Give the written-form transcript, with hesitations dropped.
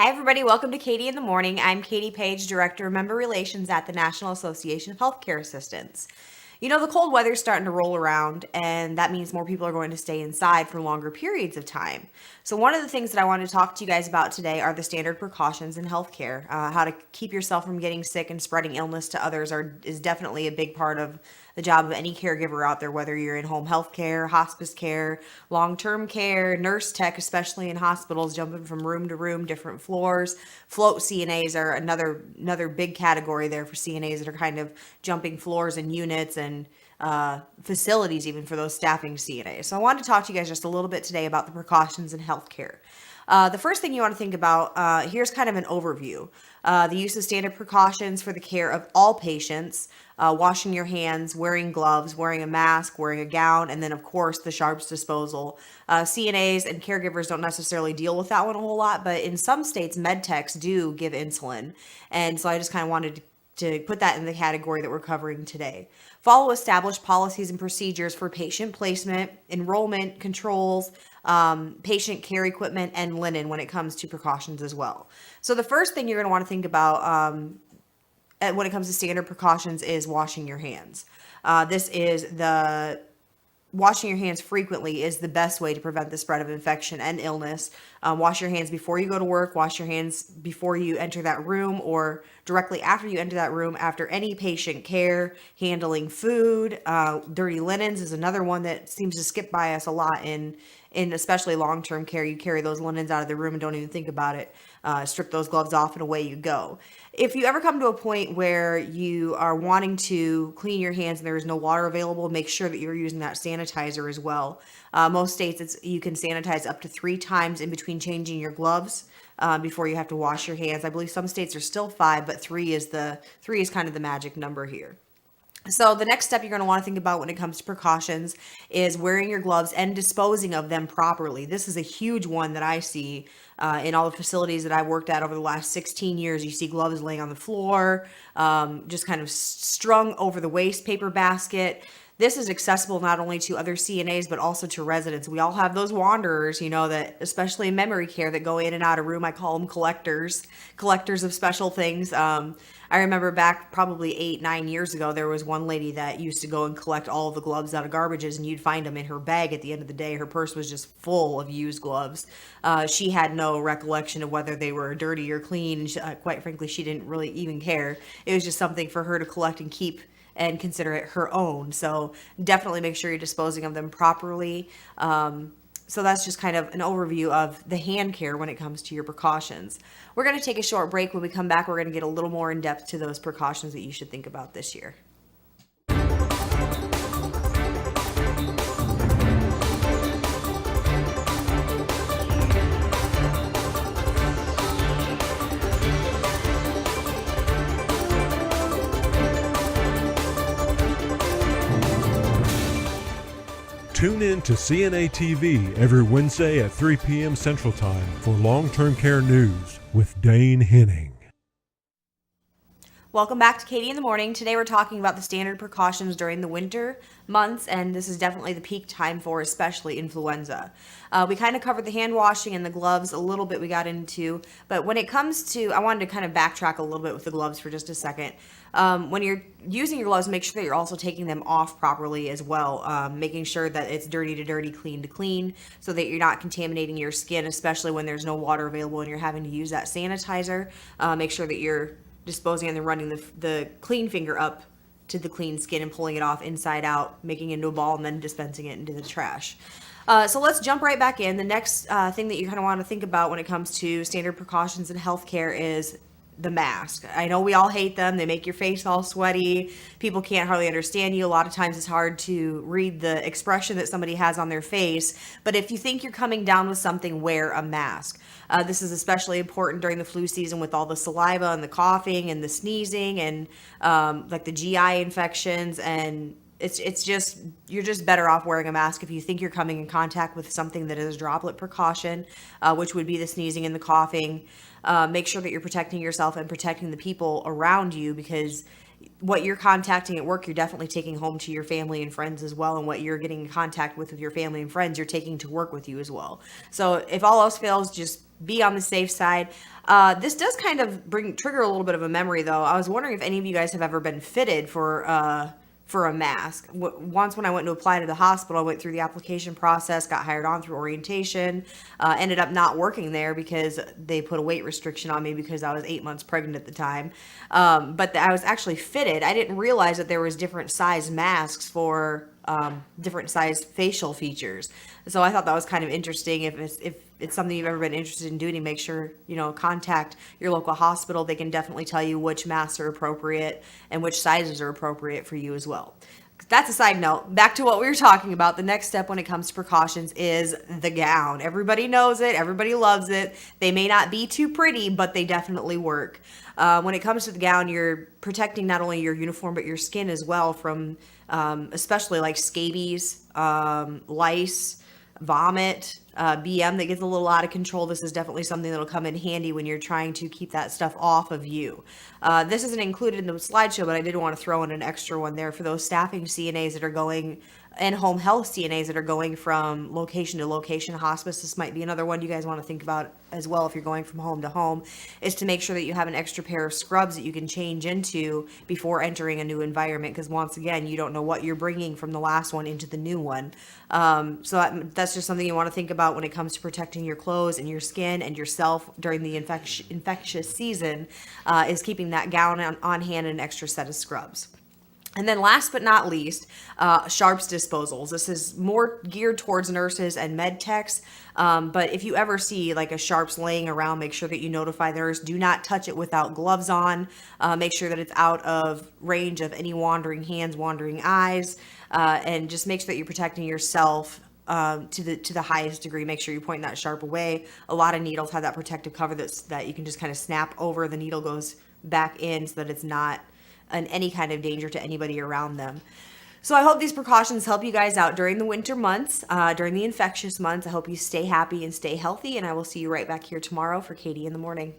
Hi, everybody. Welcome to Katie in the Morning. I'm Katie Page, Director of Member Relations at the National Association of Healthcare Assistants. You know, the cold weather's starting to roll around, and that means more people are going to stay inside for longer periods of time. So, one of the things that I want to talk to you guys about today are the standard precautions in healthcare. How to keep yourself from getting sick and spreading illness to others is definitely a big part of the job of any caregiver out there, whether you're in home health care, hospice care, long-term care, nurse tech, especially in hospitals, jumping from room to room, different floors. Float CNAs are another big category there for CNAs that are kind of jumping floors and units and facilities even for those staffing CNAs. So I wanted to talk to you guys just a little bit today about the precautions in healthcare. The first thing you want to think about, here's kind of an overview. The use of standard precautions for the care of all patients, washing your hands, wearing gloves, wearing a mask, wearing a gown, and then, of course, the sharps disposal. CNAs and caregivers don't necessarily deal with that one a whole lot, but in some states, med techs do give insulin. And so I just kind of wanted to put that in the category that we're covering today. Follow established policies and procedures for patient placement, enrollment, controls, patient care equipment, and linen when it comes to precautions as well. So the first thing you're going to want to think about when it comes to standard precautions is washing your hands. Washing your hands frequently is the best way to prevent the spread of infection and illness. Wash your hands before you go to work. Wash your hands before you enter that room or directly after you enter that room, after any patient care, handling food. Dirty linens is another one that seems to skip by us a lot in especially long-term care. You carry those linens out of the room and don't even think about it. Strip those gloves off and away you go. If you ever come to a point where you are wanting to clean your hands and there is no water available, make sure that you're using that sanitizer as well. Most states, you can sanitize up to 3 times in between changing your gloves before you have to wash your hands. I believe some states are still 5, but 3 is kind of the magic number here. So the next step you're going to want to think about when it comes to precautions is wearing your gloves and disposing of them properly. This is a huge one that I see in all the facilities that I've worked at over the last 16 years. You see gloves laying on the floor, just kind of strung over the waste paper basket. This is accessible not only to other CNAs, but also to residents. We all have those wanderers, that especially in memory care that go in and out of room. I call them collectors of special things. I remember back probably 8-9 years ago, there was one lady that used to go and collect all of the gloves out of garbages, and you'd find them in her bag at the end of the day. Her purse was just full of used gloves. She had no recollection of whether they were dirty or clean. Quite frankly, she didn't really even care. It was just something for her to collect and keep and consider it her own. So definitely make sure you're disposing of them properly. So that's just kind of an overview of the hand care when it comes to your precautions. We're going to take a short break. When we come back, we're going to get a little more in depth to those precautions that you should think about this year. Tune in to CNA TV every Wednesday at 3 p.m. Central Time for long-term care news with Dane Henning. Welcome back to Katie in the Morning. Today we're talking about the standard precautions during the winter months, and this is definitely the peak time for especially influenza. We kind of covered the hand washing and the gloves a little bit we got into, but when it comes to, I wanted to kind of backtrack a little bit with the gloves for just a second. When you're using your gloves, make sure that you're also taking them off properly as well, making sure that it's dirty to dirty, clean to clean, so that you're not contaminating your skin, especially when there's no water available and you're having to use that sanitizer. Make sure that you're disposing and then running the clean finger up to the clean skin and pulling it off inside out, making it into a ball, and then dispensing it into the trash. So let's jump right back in. The next thing that you kind of want to think about when it comes to standard precautions in healthcare is the mask. I know we all hate them. They make your face all sweaty. People can't hardly understand you. A lot of times it's hard to read the expression that somebody has on their face. But if you think you're coming down with something, wear a mask. This is especially important during the flu season with all the saliva and the coughing and the sneezing and like the GI infections, and it's just, you're just better off wearing a mask if you think you're coming in contact with something that is a droplet precaution, which would be the sneezing and the coughing. Make sure that you're protecting yourself and protecting the people around you, because what you're contacting at work, you're definitely taking home to your family and friends as well. And what you're getting in contact with your family and friends, you're taking to work with you as well. So if all else fails, just be on the safe side. This does kind of trigger a little bit of a memory, though. I was wondering if any of you guys have ever been fitted for a mask. Once when I went to apply to the hospital, I went through the application process, got hired on through orientation, ended up not working there because they put a weight restriction on me because I was 8 months pregnant at the time. But I was actually fitted. I didn't realize that there was different size masks for different size facial features. So I thought that was kind of interesting. If it's something you've ever been interested in doing, make sure, contact your local hospital. They can definitely tell you which masks are appropriate and which sizes are appropriate for you as well. That's a side note. Back to what we were talking about. The next step when it comes to precautions is the gown. Everybody knows it. Everybody loves it. They may not be too pretty, but they definitely work. When it comes to the gown, you're protecting not only your uniform, but your skin as well from especially like scabies, lice, vomit, BM that gets a little out of control. This is definitely something that'll come in handy when you're trying to keep that stuff off of you. This isn't included in the slideshow, but I did want to throw in an extra one there for those staffing CNAs that are going, and home health CNAs that are going from location to location. Hospice, this might be another one you guys want to think about as well if you're going from home to home, is to make sure that you have an extra pair of scrubs that you can change into before entering a new environment, because once again, you don't know what you're bringing from the last one into the new one. That's just something you want to think about when it comes to protecting your clothes and your skin and yourself during the infectious season, is keeping that gown on hand and an extra set of scrubs. And then last but not least, sharps disposals. This is more geared towards nurses and med techs. But if you ever see like a sharps laying around, make sure that you notify the nurse. Do not touch it without gloves on. Make sure that it's out of range of any wandering hands, wandering eyes, and just make sure that you're protecting yourself to the highest degree. Make sure you point that sharp away. A lot of needles have that protective cover that you can just kind of snap over. The needle goes back in so that it's not any kind of danger to anybody around them. So I hope these precautions help you guys out during the winter months, during the infectious months. I hope you stay happy and stay healthy, and I will see you right back here tomorrow for Katie in the Morning.